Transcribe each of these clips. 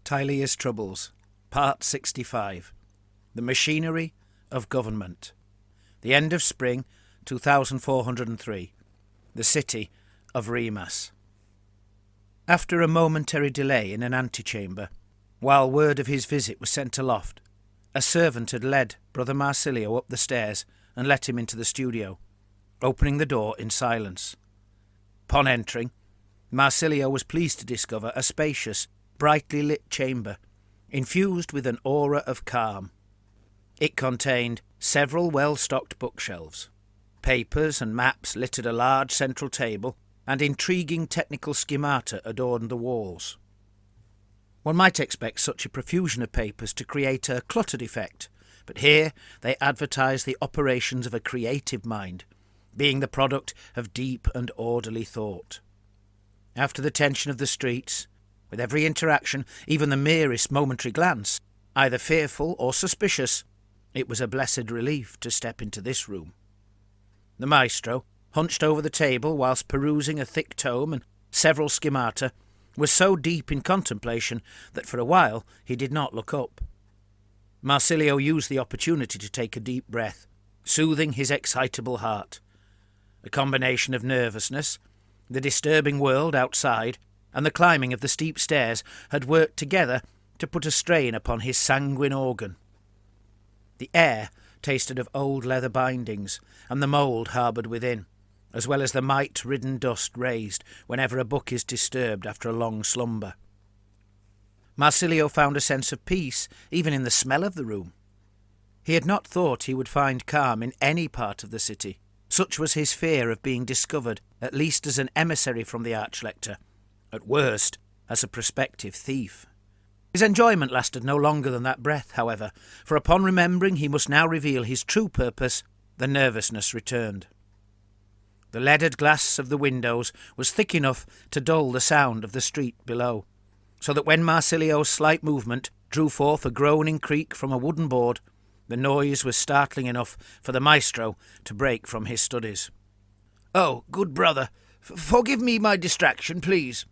Tilea's Troubles, Part 65. The Machinery of Government. The end of spring, 2403. The city of Remas. After a momentary delay in an antechamber, while word of his visit was sent aloft, a servant had led Brother Marcelio up the stairs and let him into the studio, opening the door in silence. Upon entering, Marcelio was pleased to discover a spacious, brightly lit chamber, infused with an aura of calm. It contained several well-stocked bookshelves. Papers and maps littered a large central table, and intriguing technical schemata adorned the walls. One might expect such a profusion of papers to create a cluttered effect, but here they advertised the operations of a creative mind, being the product of deep and orderly thought. After the tension of the streets, with every interaction, even the merest momentary glance, either fearful or suspicious, it was a blessed relief to step into this room. The maestro, hunched over the table whilst perusing a thick tome and several schemata, was so deep in contemplation that for a while he did not look up. Marcelio used the opportunity to take a deep breath, soothing his excitable heart. A combination of nervousness, the disturbing world outside, and the climbing of the steep stairs had worked together to put a strain upon his sanguine organ. The air tasted of old leather bindings and the mould harboured within, as well as the mite-ridden dust raised whenever a book is disturbed after a long slumber. Marcelio found a sense of peace even in the smell of the room. He had not thought he would find calm in any part of the city. Such was his fear of being discovered, at least as an emissary from the Archlector, at worst as a prospective thief. His enjoyment lasted no longer than that breath, however, for upon remembering he must now reveal his true purpose, the nervousness returned. The leaded glass of the windows was thick enough to dull the sound of the street below, so that when Marcelio's slight movement drew forth a groaning creak from a wooden board, the noise was startling enough for the maestro to break from his studies. "Oh, good brother, forgive me my distraction, please,"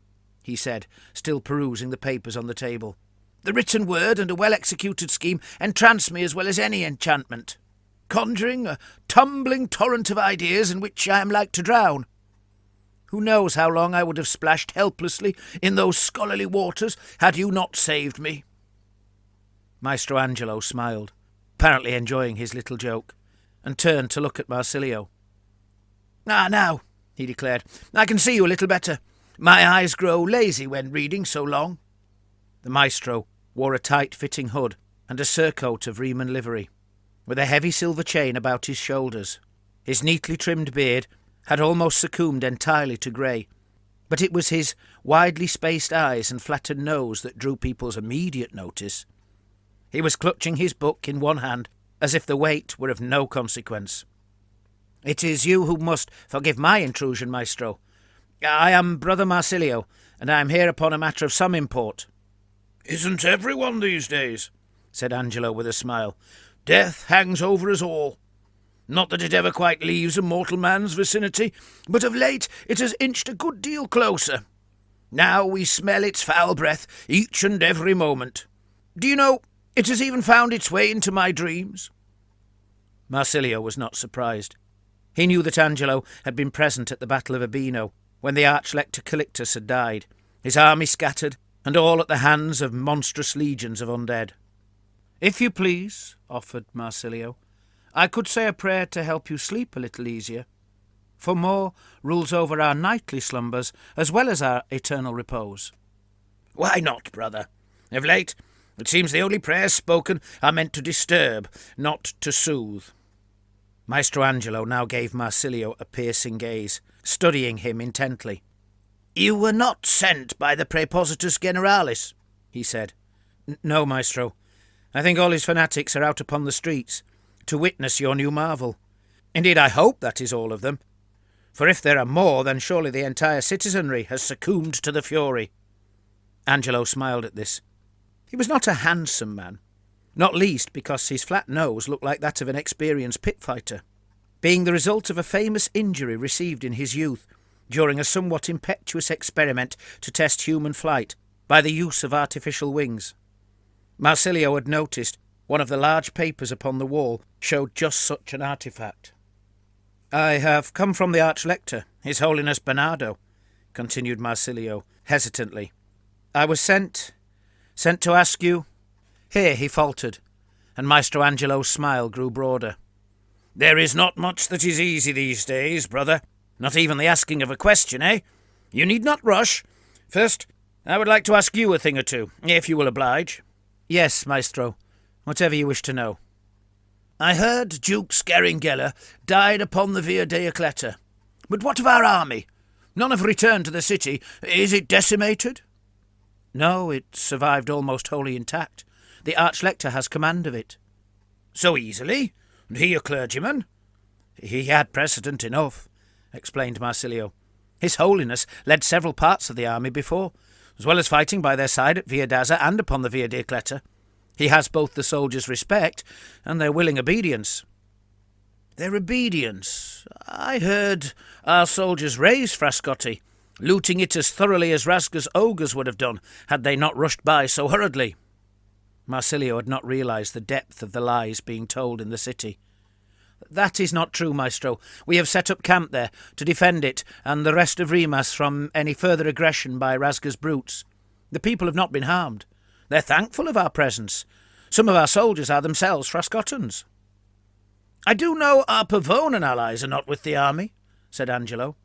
he said, still perusing the papers on the table. "The written word and a well-executed scheme entrance me as well as any enchantment, conjuring a tumbling torrent of ideas in which I am like to drown. Who knows how long I would have splashed helplessly in those scholarly waters had you not saved me?" Maestro Angelo smiled, apparently enjoying his little joke, and turned to look at Marcelio. "Ah, now," he declared, "I can see you a little better. My eyes grow lazy when reading so long." The maestro wore a tight-fitting hood and a surcoat of Riemann livery, with a heavy silver chain about his shoulders. His neatly trimmed beard had almost succumbed entirely to grey, but it was his widely spaced eyes and flattened nose that drew people's immediate notice. He was clutching his book in one hand, as if the weight were of no consequence. "It is you who must forgive my intrusion, maestro. I am Brother Marcelio, and I am here upon a matter of some import." "Isn't everyone these days?" said Angelo with a smile. "Death hangs over us all. Not that it ever quite leaves a mortal man's vicinity, but of late it has inched a good deal closer. Now we smell its foul breath each and every moment. Do you know, it has even found its way into my dreams." Marcelio was not surprised. He knew that Angelo had been present at the Battle of Urbino, when the Archlector Callictus had died, his army scattered, and all at the hands of monstrous legions of undead. "If you please," offered Marcelio, "I could say a prayer to help you sleep a little easier. For Morr rules over our nightly slumbers as well as our eternal repose." "Why not, brother? Of late, it seems the only prayers spoken are meant to disturb, not to soothe." Maestro Angelo now gave Marcelio a piercing gaze, studying him intently. "You were not sent by the Praepositus Generalis," he said. "No, maestro. I think all his fanatics are out upon the streets to witness your new marvel. Indeed, I hope that is all of them, for if there are more, then surely the entire citizenry has succumbed to the fury." Angelo smiled at this. He was not a handsome man, not least because his flat nose looked like that of an experienced pit fighter, being the result of a famous injury received in his youth during a somewhat impetuous experiment to test human flight by the use of artificial wings. Marcelio had noticed one of the large papers upon the wall showed just such an artifact. "I have come from the Archlector, His Holiness Bernardo," continued Marcelio hesitantly. "I was sent to ask you—" Here he faltered, and Maestro Angelo's smile grew broader. "There is not much that is easy these days, brother. Not even the asking of a question, eh? You need not rush. First, I would like to ask you a thing or two, if you will oblige." "Yes, Maestro. Whatever you wish to know." "I heard Duke Scaringella died upon the Via dei Cleta. But what of our army? None have returned to the city. Is it decimated?" "No, it survived almost wholly intact. The Archlector has command of it." "So easily? And he a clergyman?" "He had precedent enough," explained Marcelio. "His Holiness led several parts of the army before, as well as fighting by their side at Via d'Aza and upon the Via dei Cleta. He has both the soldiers' respect and their willing obedience." "Their obedience? I heard our soldiers raise Frascotti, looting it as thoroughly as Rasga's ogres would have done had they not rushed by so hurriedly." Marcelio had not realized the depth of the lies being told in the city. "That is not true, Maestro. We have set up camp there to defend it and the rest of Rimas from any further aggression by Rasga's brutes. The people have not been harmed. They're thankful of our presence. Some of our soldiers are themselves Frascotans." "I do know our Pavonan allies are not with the army," said Angelo.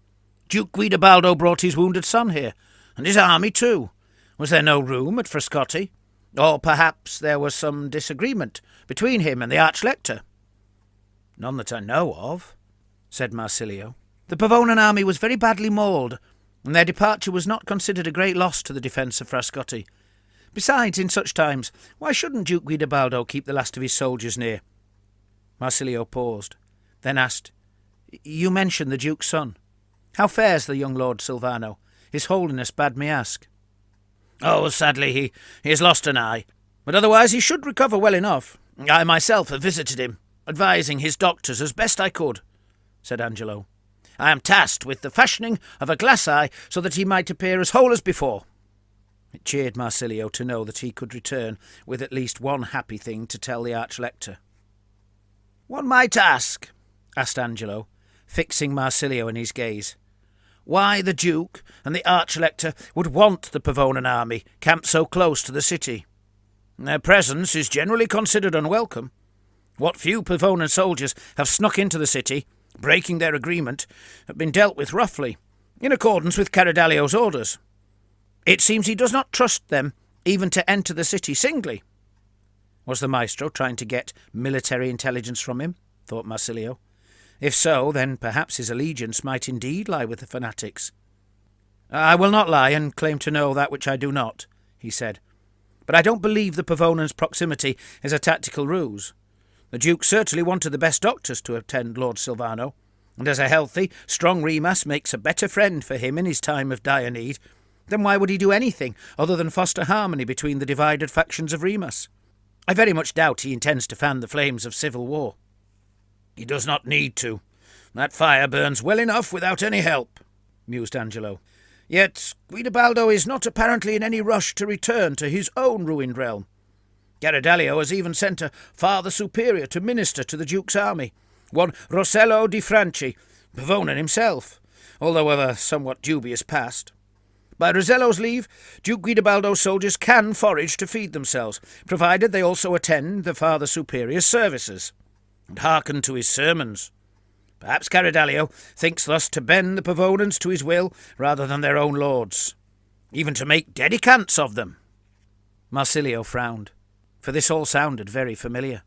"Duke Guidobaldo brought his wounded son here, and his army too. Was there no room at Frascotti? Or perhaps there was some disagreement between him and the Archlector?" "None that I know of," said Marcelio. "The Pavonan army was very badly mauled, and their departure was not considered a great loss to the defence of Frascotti. Besides, in such times, why shouldn't Duke Guidobaldo keep the last of his soldiers near?" Marcelio paused, then asked, "You mentioned the Duke's son. How fares the young Lord Silvano? His Holiness bade me ask." "Oh, sadly he has lost an eye, but otherwise he should recover well enough. I myself have visited him, advising his doctors as best I could," said Angelo. "I am tasked with the fashioning of a glass eye so that he might appear as whole as before." It cheered Marcelio to know that he could return with at least one happy thing to tell the Archlector. "One might ask," asked Angelo, fixing Marcelio in his gaze, "why the Duke and the Archlector would want the Pavonan army camped so close to the city. Their presence is generally considered unwelcome. What few Pavonan soldiers have snuck into the city, breaking their agreement, have been dealt with roughly, in accordance with Caradalio's orders. It seems he does not trust them even to enter the city singly." Was the Maestro trying to get military intelligence from him? Thought Marcelio. If so, then perhaps his allegiance might indeed lie with the fanatics. "I will not lie and claim to know that which I do not," he said. "But I don't believe the Pavonan's proximity is a tactical ruse. The Duke certainly wanted the best doctors to attend Lord Silvano, and as a healthy, strong Rimas makes a better friend for him in his time of dire need, then why would he do anything other than foster harmony between the divided factions of Rimas? I very much doubt he intends to fan the flames of civil war." "He does not need to. That fire burns well enough without any help," mused Angelo. "Yet Guidobaldo is not apparently in any rush to return to his own ruined realm. Caradalio has even sent a Father Superior to minister to the Duke's army, one Rossello di Franci, Pavonan himself, although of a somewhat dubious past. By Rosello's leave, Duke Guidobaldo's soldiers can forage to feed themselves, provided they also attend the Father Superior's services, and hearken to his sermons. Perhaps Caradalio thinks thus to bend the Pavonans to his will rather than their own lords, even to make dedicants of them." Marcelio frowned, for this all sounded very familiar.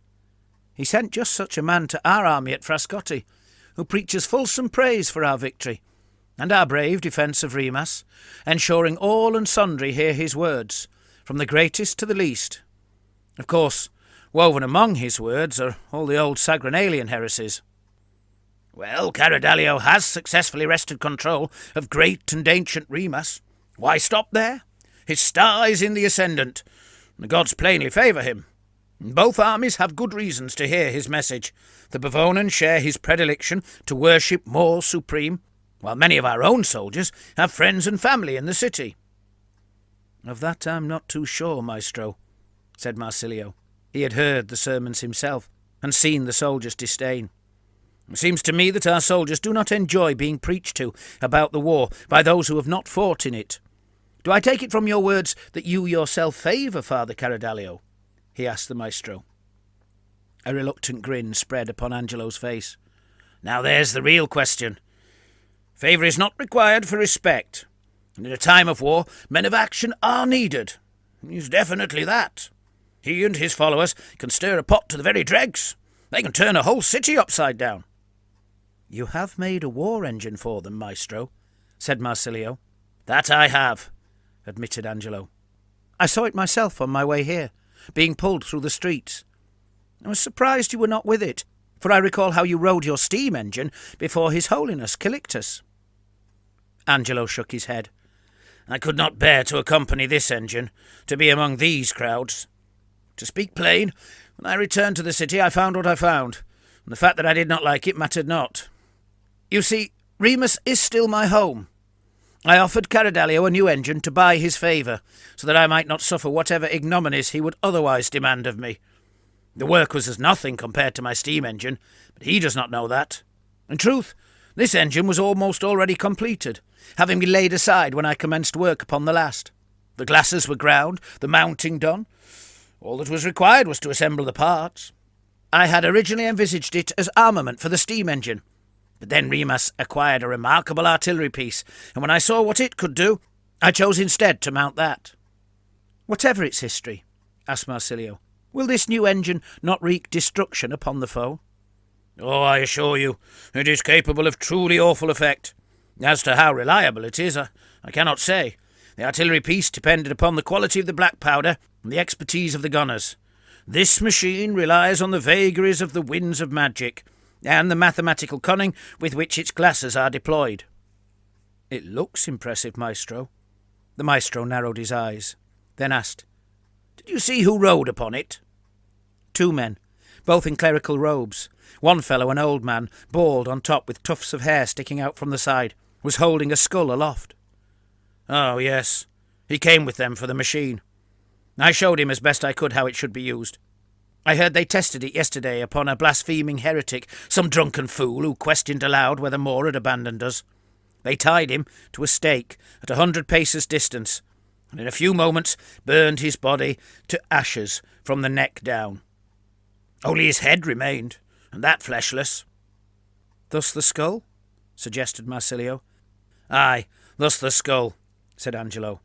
He sent just such a man to our army at Frascotti, who preaches fulsome praise for our victory, and our brave defence of Rimas, ensuring all and sundry hear his words, from the greatest to the least. Of course, woven among his words are all the old Sagranalian heresies. "Well, Caradalio has successfully wrested control of great and ancient Rimas. Why stop there? His star is in the ascendant. The gods plainly favour him. Both armies have good reasons to hear his message. The Pavonans share his predilection to worship Morr supreme, while many of our own soldiers have friends and family in the city." "Of that I'm not too sure, maestro," said Marcelio. He had heard the sermons himself, and seen the soldiers' disdain. "It seems to me that our soldiers do not enjoy being preached to about the war by those who have not fought in it. Do I take it from your words that you yourself favour Father Carradalio?" he asked the maestro. A reluctant grin spread upon Angelo's face. "Now there's the real question. Favour is not required for respect, and in a time of war men of action are needed. He's definitely that. He and his followers can stir a pot to the very dregs. They can turn a whole city upside down." "You have made a war engine for them, maestro," said Marcelio. "That I have," admitted Angelo. "I saw it myself on my way here, being pulled through the streets. I was surprised you were not with it, for I recall how you rode your steam engine before His Holiness Callictus." Angelo shook his head. "I could not bear to accompany this engine, to be among these crowds. To speak plain, when I returned to the city I found what I found, and the fact that I did not like it mattered not. You see, Remus is still my home. I offered Carradalio a new engine to buy his favour, so that I might not suffer whatever ignominies he would otherwise demand of me. The work was as nothing compared to my steam engine, but he does not know that. In truth, this engine was almost already completed, having been laid aside when I commenced work upon the last. The glasses were ground, the mounting done. All that was required was to assemble the parts. I had originally envisaged it as armament for the steam engine, but then Remus acquired a remarkable artillery piece, and when I saw what it could do, I chose instead to mount that." "Whatever its history," asked Marcelio, "will this new engine not wreak destruction upon the foe?" "Oh, I assure you, it is capable of truly awful effect. As to how reliable it is, I cannot say. The artillery piece depended upon the quality of the black powder and the expertise of the gunners. This machine relies on the vagaries of the winds of magic, and the mathematical cunning with which its glasses are deployed." "It looks impressive, maestro." The maestro narrowed his eyes, then asked, "Did you see who rode upon it?" "Two men, both in clerical robes. One fellow, an old man, bald on top with tufts of hair sticking out from the side, was holding a skull aloft." "Oh, yes. He came with them for the machine. I showed him as best I could how it should be used. I heard they tested it yesterday upon a blaspheming heretic, some drunken fool who questioned aloud whether Moore had abandoned us. They tied him to a stake at 100 paces distance, and in a few moments burned his body to ashes from the neck down. Only his head remained, and that fleshless." "Thus the skull?" suggested Marcelio. "Aye, thus the skull," said Angelo.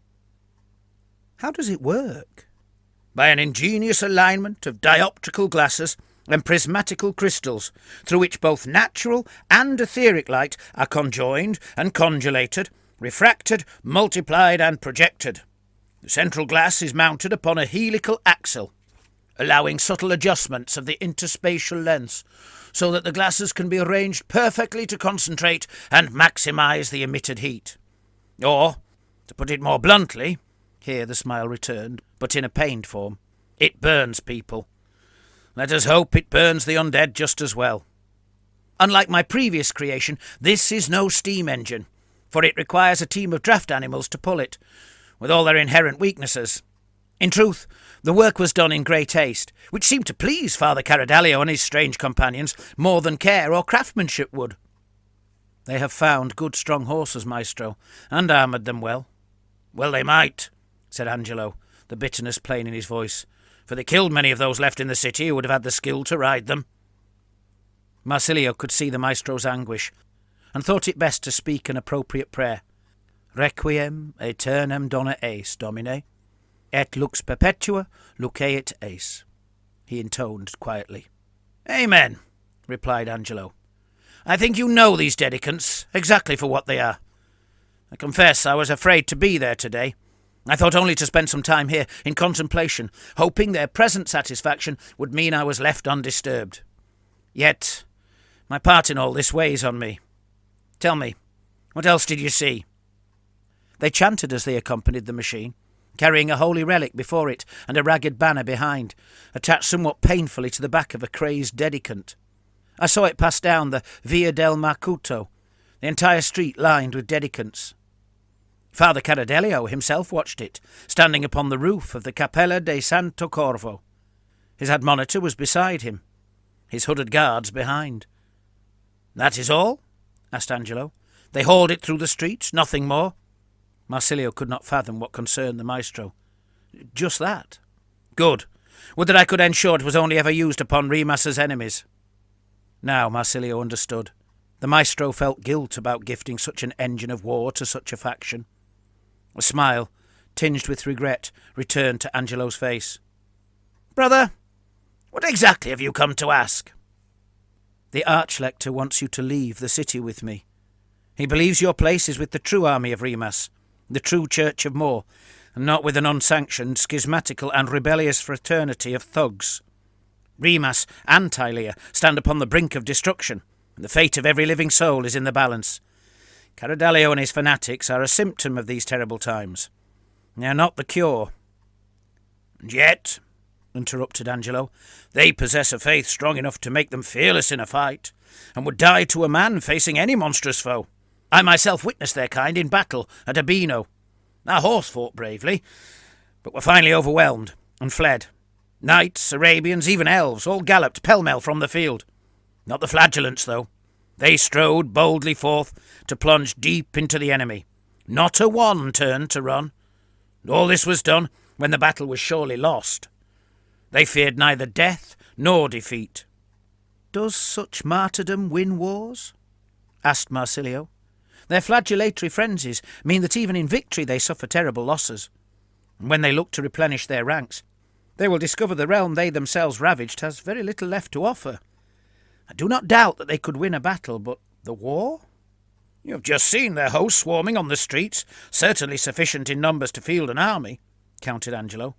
"How does it work?" "By an ingenious alignment of dioptrical glasses and prismatical crystals, through which both natural and etheric light are conjoined and congealated, refracted, multiplied, and projected. The central glass is mounted upon a helical axle, allowing subtle adjustments of the interspatial lengths, so that the glasses can be arranged perfectly to concentrate and maximize the emitted heat. Or, to put it more bluntly," here the smile returned, but in a pained form, "it burns people. Let us hope it burns the undead just as well. Unlike my previous creation, this is no steam engine, for it requires a team of draft animals to pull it, with all their inherent weaknesses. In truth, the work was done in great haste, which seemed to please Father Carradalio and his strange companions more than care or craftsmanship would." "They have found good strong horses, maestro, and armoured them well." "Well they might," said Angelo, the bitterness plain in his voice, "for they killed many of those left in the city who would have had the skill to ride them." Marcelio could see the maestro's anguish, and thought it best to speak an appropriate prayer. "Requiem aeternam dona eis, Domine, et lux perpetua luceit eis," he intoned quietly. "Amen," replied Angelo. "I think you know these dedicants exactly for what they are. I confess I was afraid to be there today. I thought only to spend some time here in contemplation, hoping their present satisfaction would mean I was left undisturbed. Yet my part in all this weighs on me. Tell me, what else did you see?" They chanted as they accompanied the machine, carrying a holy relic before it and a ragged banner behind, attached somewhat painfully to the back of a crazed dedicant. I saw it pass down the Via del Marcuto, the entire street lined with dedicants. Father Caradelio himself watched it, standing upon the roof of the Cappella de Santo Corvo. His admonitor was beside him, his hooded guards behind. "That is all?" asked Angelo. "They hauled it through the streets, nothing more?" Marcelio could not fathom what concerned the maestro. "Just that." "Good. Would that I could ensure it was only ever used upon Remus's enemies." Now Marcelio understood. The maestro felt guilt about gifting such an engine of war to such a faction. A smile, tinged with regret, returned to Angelo's face. "Brother, what exactly have you come to ask?" "The Archlector wants you to leave the city with me. He believes your place is with the true army of Remus, the true Church of Morr, and not with an unsanctioned, schismatical and rebellious fraternity of thugs. Remus and Tilea stand upon the brink of destruction, and the fate of every living soul is in the balance. Caradelio and his fanatics are a symptom of these terrible times. They are not the cure." "And yet," interrupted Angelo, "they possess a faith strong enough to make them fearless in a fight, and would die to a man facing any monstrous foe. I myself witnessed their kind in battle at Urbino. Our horse fought bravely, but were finally overwhelmed and fled. Knights, Arabians, even elves, all galloped pell-mell from the field. Not the flagellants, though. They strode boldly forth to plunge deep into the enemy. Not a one turned to run. All this was done when the battle was surely lost. They feared neither death nor defeat." "Does such martyrdom win wars?" asked Marcelio. "Their flagellatory frenzies mean that even in victory they suffer terrible losses. And when they look to replenish their ranks, they will discover the realm they themselves ravaged has very little left to offer. I do not doubt that they could win a battle, but the war?" "You have just seen their hosts swarming on the streets, certainly sufficient in numbers to field an army," countered Angelo.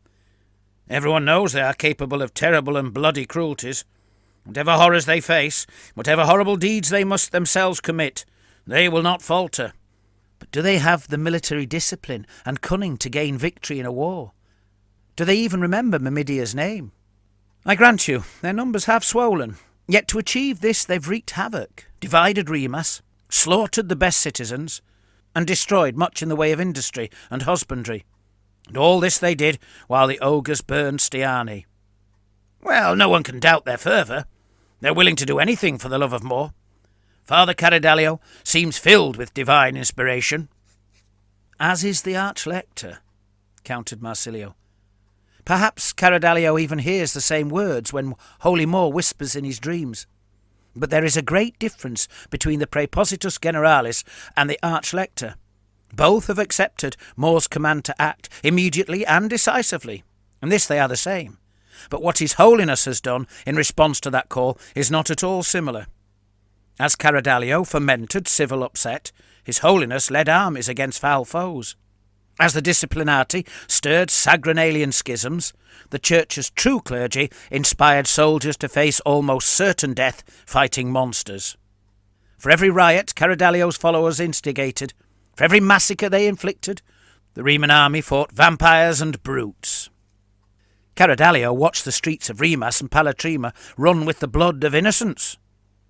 "Everyone knows they are capable of terrible and bloody cruelties. Whatever horrors they face, whatever horrible deeds they must themselves commit, they will not falter." "But do they have the military discipline and cunning to gain victory in a war? Do they even remember Mamidia's name?" "I grant you, their numbers have swollen. Yet to achieve this they've wreaked havoc, divided Remus, slaughtered the best citizens, and destroyed much in the way of industry and husbandry. And all this they did while the ogres burned Stiani. Well, no one can doubt their fervour. They're willing to do anything for the love of Morr. Father Caradelio seems filled with divine inspiration." "As is the Archlector," countered Marcelio. "Perhaps Caradelio even hears the same words when Holy Morr whispers in his dreams. But there is a great difference between the Praepositus Generalis and the Archlector. Both have accepted Morr's command to act immediately and decisively, and this they are the same. But what His Holiness has done in response to that call is not at all similar. As Caradelio fomented civil upset, His Holiness led armies against foul foes. As the Disciplinati stirred Sagranalian schisms, the Church's true clergy inspired soldiers to face almost certain death fighting monsters. For every riot Caradelio's followers instigated, for every massacre they inflicted, the Reman army fought vampires and brutes. Caradelio watched the streets of Remus and Palatrima run with the blood of innocents,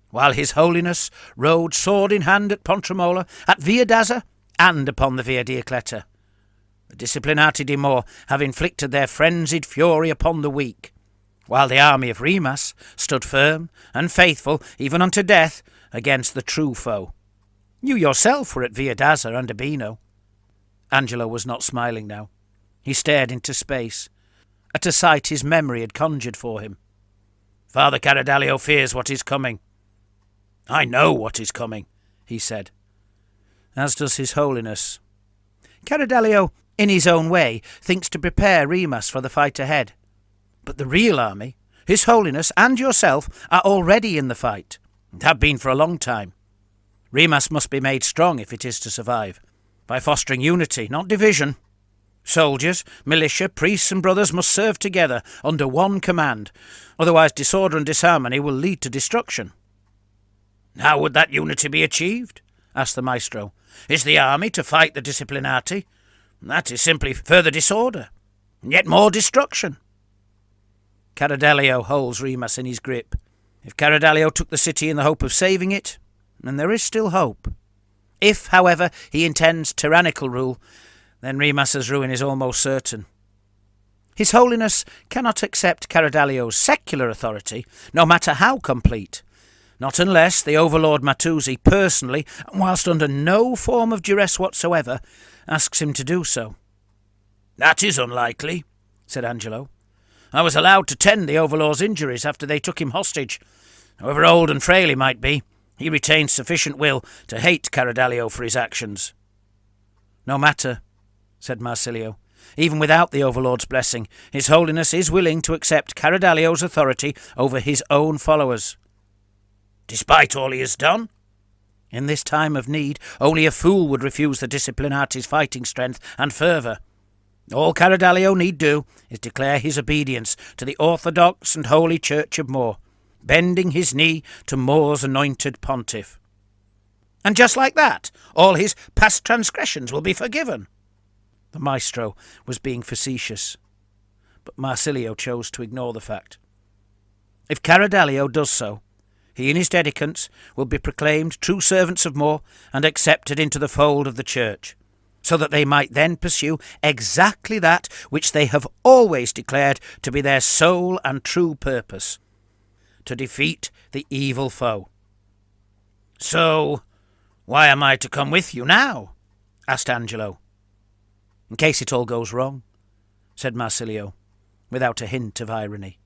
while His Holiness rode sword in hand at Pontramola, at Via d'Azza, and upon the Via Diocleta. The Disciplinati di Morr have inflicted their frenzied fury upon the weak, while the army of Remus stood firm and faithful, even unto death, against the true foe. You yourself were at Via d'Azza and Urbino." Angelo was not smiling now. He stared into space, at a sight his memory had conjured for him. "Father Caradelio fears what is coming." "I know what is coming," he said. "As does His Holiness. Caradelio, in his own way, thinks to prepare Remus for the fight ahead. But the real army, His Holiness and yourself, are already in the fight, and have been for a long time. Remus must be made strong if it is to survive, by fostering unity, not division. Soldiers, militia, priests and brothers must serve together under one command, otherwise disorder and disharmony will lead to destruction." "How would that unity be achieved?" asked the maestro. "Is the army to fight the Disciplinati? That is simply further disorder, and yet more destruction." "Caradelio holds Remus in his grip. If Caradelio took the city in the hope of saving it, then there is still hope. If, however, he intends tyrannical rule, then Remus's ruin is almost certain. His Holiness cannot accept Caradalio's secular authority, no matter how complete, not unless the Overlord Matusi personally, whilst under no form of duress whatsoever, asks him to do so. "That is unlikely," said Angelo. "I was allowed to tend the Overlord's injuries after they took him hostage. However old and frail he might be, he retains sufficient will to hate Caradalio for his actions." "No matter," said Marcelio. "Even without the Overlord's blessing, His Holiness is willing to accept Caradalio's authority over his own followers." "Despite all he has done?" "In this time of need, only a fool would refuse the Disciplinati's fighting strength and fervour. All Caradalio need do is declare his obedience to the orthodox and holy Church of Morr, bending his knee to Morr's anointed pontiff. And just like that, all his past transgressions will be forgiven." The maestro was being facetious, but Marcelio chose to ignore the fact. If Caradalio does so, he and his dedicants will be proclaimed true servants of Morr and accepted into the fold of the Church, so that they might then pursue exactly that which they have always declared to be their sole and true purpose, to defeat the evil foe. "So, why am I to come with you now?" asked Angelo. "In case it all goes wrong," said Marcelio, without a hint of irony.